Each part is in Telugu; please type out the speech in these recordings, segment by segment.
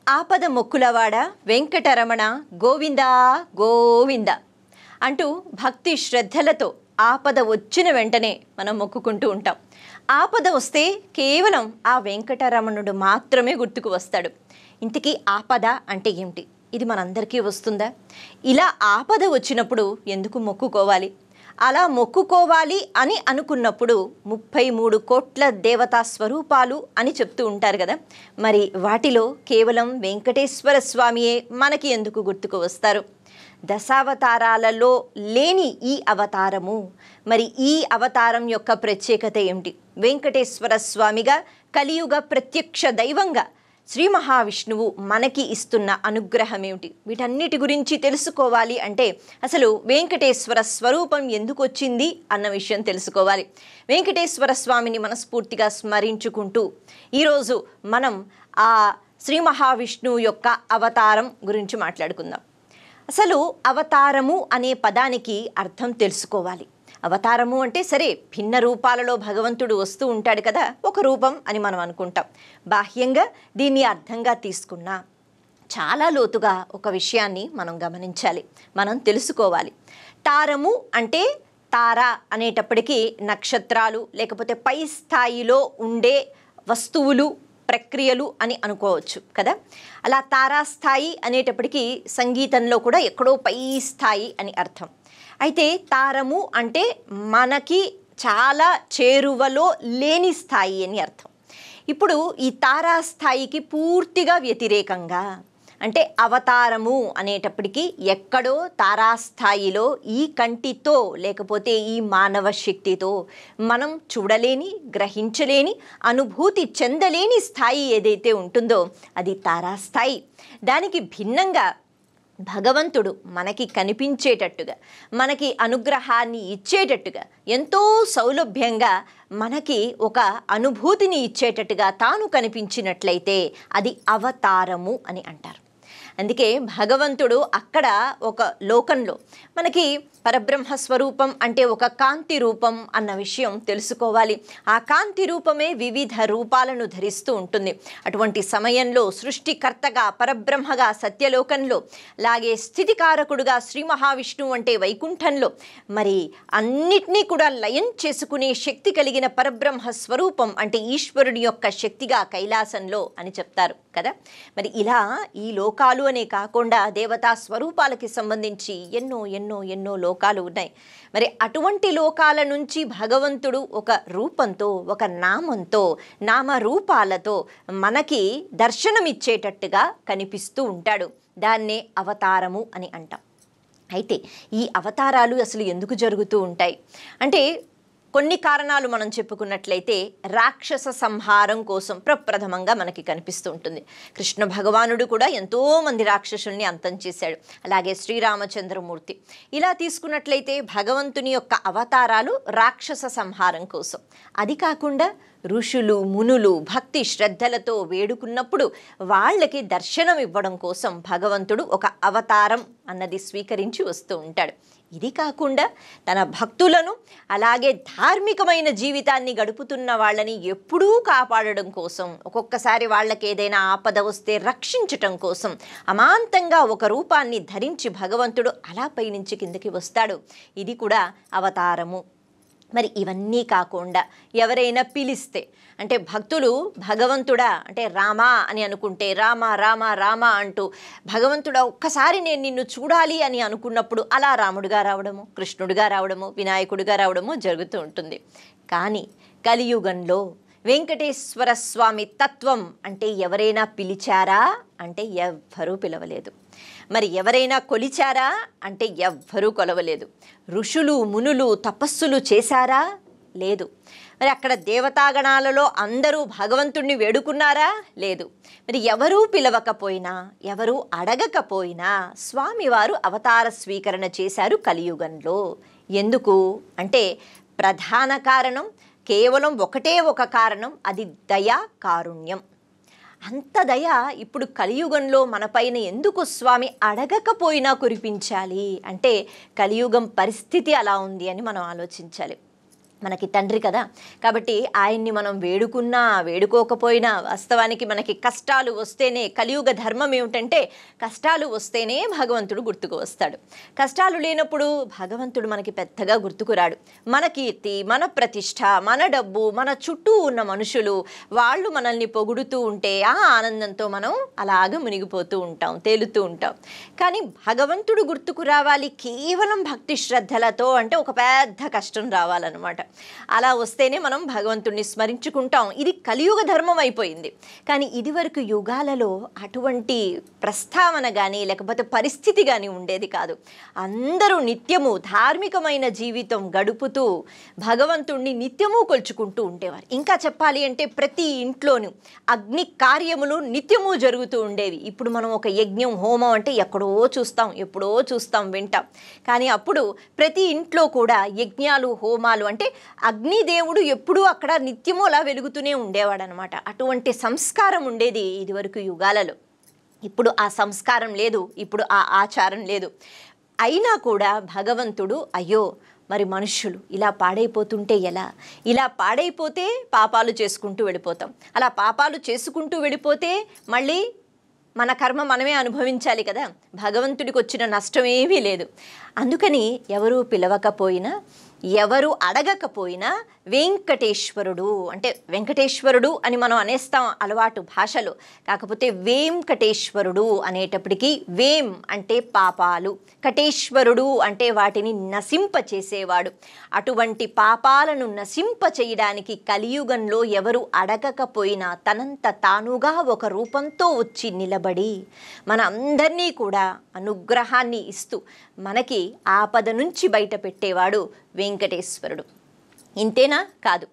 ఆపద మొక్కులవాడ వెంకటరమణ గోవిందా గోవింద అంటూ భక్తి శ్రద్ధలతో ఆపద వచ్చిన వెంటనే మనం మొక్కుకుంటూ ఉంటాం. ఆపద వస్తే కేవలం ఆ వెంకటరమణుడు మాత్రమే గుర్తుకు వస్తాడు. ఇంతకీ ఆపద అంటే ఏమిటి? ఇది మనందరికీ వస్తుందా? ఇలా ఆపద వచ్చినప్పుడు ఎందుకు మొక్కుకోవాలి? అలా మొక్కుకోవాలి అని అనుకున్నప్పుడు 33 కోట్ల దేవతా స్వరూపాలు అని చెప్తూ ఉంటారు కదా. మరి వాటిలో కేవలం వెంకటేశ్వర స్వామియే మనకి ఎందుకు గుర్తుకు వస్తారు? దశావతారాలలో లేని ఈ అవతారము, మరి ఈ అవతారం యొక్క ప్రత్యేకత ఏమిటి? వెంకటేశ్వర స్వామిగా కలియుగ ప్రత్యక్ష దైవంగా శ్రీ మహావిష్ణువు మనకి ఇస్తున్న అనుగ్రహం ఏమిటి? వీటన్నిటి గురించి తెలుసుకోవాలి అంటే అసలు వెంకటేశ్వర స్వరూపం ఎందుకు వచ్చింది అన్న విషయం తెలుసుకోవాలి. వెంకటేశ్వర స్వామిని మనస్ఫూర్తిగా స్మరించుకుంటూ ఈరోజు మనం ఆ శ్రీ మహావిష్ణువు యొక్క అవతారం గురించి మాట్లాడుకుందాం. అసలు అవతారము అనే పదానికి అర్థం తెలుసుకోవాలి. అవతారము అంటే సరే, భిన్న రూపాలలో భగవంతుడు వస్తూ ఉంటాడు కదా, ఒక రూపం అని మనం అనుకుంటాం. బాహ్యంగా దీన్ని అర్థంగా తీసుకున్నా చాలా లోతుగా ఒక విషయాన్ని మనం గమనించాలి, మనం తెలుసుకోవాలి. తారము అంటే తార అనేటప్పటికీ నక్షత్రాలు లేకపోతే పై స్థాయిలో ఉండే వస్తువులు ప్రక్రియలు అని అనుకోవచ్చు కదా. అలా తారాస్థాయి అనేటప్పటికీ సంగీతంలో కూడా ఎక్కడో పై స్థాయి అని అర్థం. అయితే తారము అంటే మనకి చాలా చేరువలో లేని స్థాయి అని అర్థం. ఇప్పుడు ఈ తారాస్థాయికి పూర్తిగా వ్యతిరేకంగా అంటే అవతారము అనేటప్పటికీ ఎక్కడో తారాస్థాయిలో ఈ కంటితో లేకపోతే ఈ మానవ శక్తితో మనం చూడలేని, గ్రహించలేని, అనుభూతి చెందలేని స్థాయి ఏదైతే ఉంటుందో అది తారాస్థాయి. దానికి భిన్నంగా భగవంతుడు మనకి కనిపించేటట్టుగా, మనకి అనుగ్రహాన్ని ఇచ్చేటట్టుగా, ఎంతో సౌలభ్యంగా మనకి ఒక అనుభూతిని ఇచ్చేటట్టుగా తాను కనిపించినట్లయితే అది అవతారము అని అంటారు. అందుకే భగవంతుడు అక్కడ ఒక లోకంలో మనకి పరబ్రహ్మ స్వరూపం అంటే ఒక కాంతి రూపం అన్న విషయం తెలుసుకోవాలి. ఆ కాంతి రూపమే వివిధ రూపాలను ధరిస్తూ ఉంటుంది. అటువంటి సమయంలో సృష్టికర్తగా పరబ్రహ్మగా సత్యలోకంలో, అలాగే స్థితికారకుడుగా శ్రీ మహావిష్ణువు అంటే వైకుంఠంలో, మరి అన్నిటినీ కూడా లయం చేసుకునే శక్తి కలిగిన పరబ్రహ్మ స్వరూపం అంటే ఈశ్వరుడి యొక్క శక్తిగా కైలాసంలో అని చెప్తారు కదా. మరి ఇలా ఈ లోకాలు అనే కాకుండా దేవతా స్వరూపాలకి సంబంధించి ఎన్నో ఎన్నో ఎన్నో లోకాలు ఉన్నాయి. మరి అటువంటి లోకాల నుంచి భగవంతుడు ఒక రూపంతో, ఒక నామంతో, నామరూపాలతో మనకి దర్శనమిచ్చేటట్టుగా కనిపిస్తూ ఉంటాడు. దాన్నే అవతారము అని అంటాం. అయితే ఈ అవతారాలు అసలు ఎందుకు జరుగుతూ ఉంటాయి అంటే కొన్ని కారణాలు మనం చెప్పుకున్నట్లయితే రాక్షస సంహారం కోసం ప్రప్రథమంగా మనకి కనిపిస్తూ ఉంటుంది. కృష్ణ భగవానుడు కూడా ఎంతోమంది రాక్షసుల్ని అంతం చేశాడు. అలాగే శ్రీరామచంద్రమూర్తి. ఇలా తీసుకున్నట్లయితే భగవంతుని యొక్క అవతారాలు రాక్షస సంహారం కోసం. అది కాకుండా ఋషులు, మునులు భక్తి శ్రద్ధలతో వేడుకున్నప్పుడు వాళ్ళకి దర్శనం ఇవ్వడం కోసం భగవంతుడు ఒక అవతారం అన్నది స్వీకరించి వస్తూ ఉంటాడు. ఇది కాకుండా తన భక్తులను అలాగే ధార్మికమైన జీవితాన్ని గడుపుతున్న వాళ్ళని ఎప్పుడూ కాపాడడం కోసం, ఒక్కొక్కసారి వాళ్ళకి ఏదైనా ఆపద వస్తే రక్షించటం కోసం అమాంతంగా ఒక రూపాన్ని ధరించి భగవంతుడు అలా పైనుంచి కిందకి వస్తాడు. ఇది కూడా అవతారము. మరి ఇవన్నీ కాకుండా ఎవరైనా పిలిస్తే అంటే భక్తులు భగవంతుడా అంటే రామా అని అనుకుంటే రామ రామ రామ అంటూ భగవంతుడా ఒక్కసారి నేను నిన్ను చూడాలి అని అనుకున్నప్పుడు అలా రాముడుగా రావడము, కృష్ణుడిగా రావడము, వినాయకుడిగా రావడము జరుగుతూ ఉంటుంది. కానీ కలియుగంలో వెంకటేశ్వర స్వామి తత్వం అంటే ఎవరైనా పిలిచారా అంటే ఎవ్వరూ పిలవలేదు. మరి ఎవరైనా కొలిచారా అంటే ఎవ్వరూ కొలవలేదు. ఋషులు, మునులు తపస్సులు చేశారా? లేదు. మరి అక్కడ దేవతాగణాలలో అందరూ భగవంతుణ్ణి వేడుకున్నారా? లేదు. మరి ఎవరూ పిలవకపోయినా, ఎవరూ అడగకపోయినా స్వామివారు అవతార స్వీకరణ చేశారు కలియుగంలో. ఎందుకు అంటే ప్రధాన కారణం కేవలం ఒకటే ఒక కారణం, అది దయా కారుణ్యం. అంత దయ ఇప్పుడు కలియుగంలో మనపైన ఎందుకు స్వామి అడగకపోయినా కురిపించాలి అంటే కలియుగం పరిస్థితి అలా ఉంది అని మనం ఆలోచించాలి. మనకి తండ్రి కదా. కాబట్టి ఆయన్ని మనం వేడుకున్నా వేడుకోకపోయినా వాస్తవానికి మనకి కష్టాలు వస్తేనే, కలియుగ ధర్మం ఏమిటంటే కష్టాలు వస్తేనే భగవంతుడు గుర్తుకు వస్తాడు. కష్టాలు లేనప్పుడు భగవంతుడు మనకి పెద్దగా గుర్తుకురాడు. మన కీర్తి, మన ప్రతిష్ట, మన డబ్బు, మన చుట్టూ ఉన్న మనుషులు వాళ్ళు మనల్ని పొగుడుతూ ఉంటే ఆ ఆనందంతో మనం అలాగ మునిగిపోతూ ఉంటాం, తేలుతూ ఉంటాం. కానీ భగవంతుడు గుర్తుకు రావాలి కేవలం భక్తి శ్రద్ధలతో అంటే ఒక పెద్ద కష్టం రావాలన్నమాట. అలా వస్తేనే మనం భగవంతుడిని స్మరించుకుంటాం. ఇది కలియుగ ధర్మం అయిపోయింది. కానీ ఇదివరకు యుగాలలో అటువంటి ప్రస్తావన కానీ లేకపోతే పరిస్థితి కానీ ఉండేది కాదు. అందరూ నిత్యము ధార్మికమైన జీవితం గడుపుతూ భగవంతుణ్ణి నిత్యము కొలుచుకుంటూ ఉండేవారు. ఇంకా చెప్పాలి అంటే ప్రతి ఇంట్లోనూ అగ్ని కార్యములు నిత్యము జరుగుతూ ఉండేవి. ఇప్పుడు మనం ఒక యజ్ఞం, హోమం అంటే ఎక్కడో చూస్తాం, ఎప్పుడో చూస్తాం, వింటాం. కానీ అప్పుడు ప్రతి ఇంట్లో కూడా యజ్ఞాలు, హోమాలు అంటే అగ్నిదేవుడు ఎప్పుడూ అక్కడ నిత్యము అలా వెలుగుతూనే ఉండేవాడు అనమాట. అటువంటి సంస్కారం ఉండేది ఇదివరకు యుగాలలో. ఇప్పుడు ఆ సంస్కారం లేదు, ఇప్పుడు ఆ ఆచారం లేదు. అయినా కూడా భగవంతుడు అయ్యో మరి మనుష్యులు ఇలా పాడైపోతుంటే ఎలా, ఇలా పాడైపోతే పాపాలు చేసుకుంటూ వెళ్ళిపోతాం, అలా పాపాలు చేసుకుంటూ వెళ్ళిపోతే మళ్ళీ మన కర్మ మనమే అనుభవించాలి కదా. భగవంతుడికి వచ్చిన నష్టం ఏమీ లేదు. అందుకని ఎవరు పిలవకపోయినా, ఎవరు అడగకపోయినా వెంకటేశ్వరుడు అంటే వెంకటేశ్వరుడు అని మనం అనేస్తాం అలవాటు భాషలో. కాకపోతే వెంకటేశ్వరుడు అనేటప్పటికీ వేం అంటే పాపాలు, కటేశ్వరుడు అంటే వాటిని నశింపచేసేవాడు. అటువంటి పాపాలను నశింప చేయడానికి కలియుగంలో ఎవరు అడగకపోయినా తనంత తానుగా ఒక రూపంతో వచ్చి నిలబడి మన అందరినీ కూడా అనుగ్రహాన్ని ఇస్తూ మనకి ఆపద నుంచి బయట పెట్టేవాడు వెంకటేశ్వరుడు. ఇంతేనా? కాదు.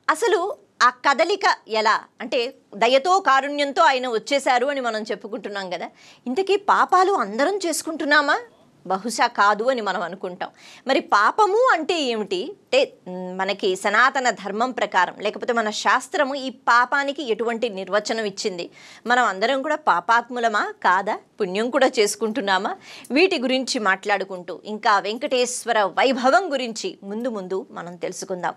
అసలు ఆ కదలిక ఎలా అంటే దయతో కారుణ్యంతో ఆయన వచ్చేశారు అని మనం చెప్పుకుంటున్నాం కదా. ఇంతకీ పాపాలు అందరం చేసుకుంటున్నామా? బహుశా కాదు అని మనం అనుకుంటాం. మరి పాపము అంటే ఏమిటి అంటే మనకి సనాతన ధర్మం ప్రకారం లేకపోతే మన శాస్త్రము ఈ పాపానికి ఎటువంటి నిర్వచనం ఇచ్చింది? మనం అందరం కూడా పాపాత్ములమా కాదా? పుణ్యం కూడా చేసుకుంటున్నామా? వీటి గురించి మాట్లాడుకుంటూ ఇంకా వెంకటేశ్వర వైభవం గురించి ముందు ముందు మనం తెలుసుకుందాం.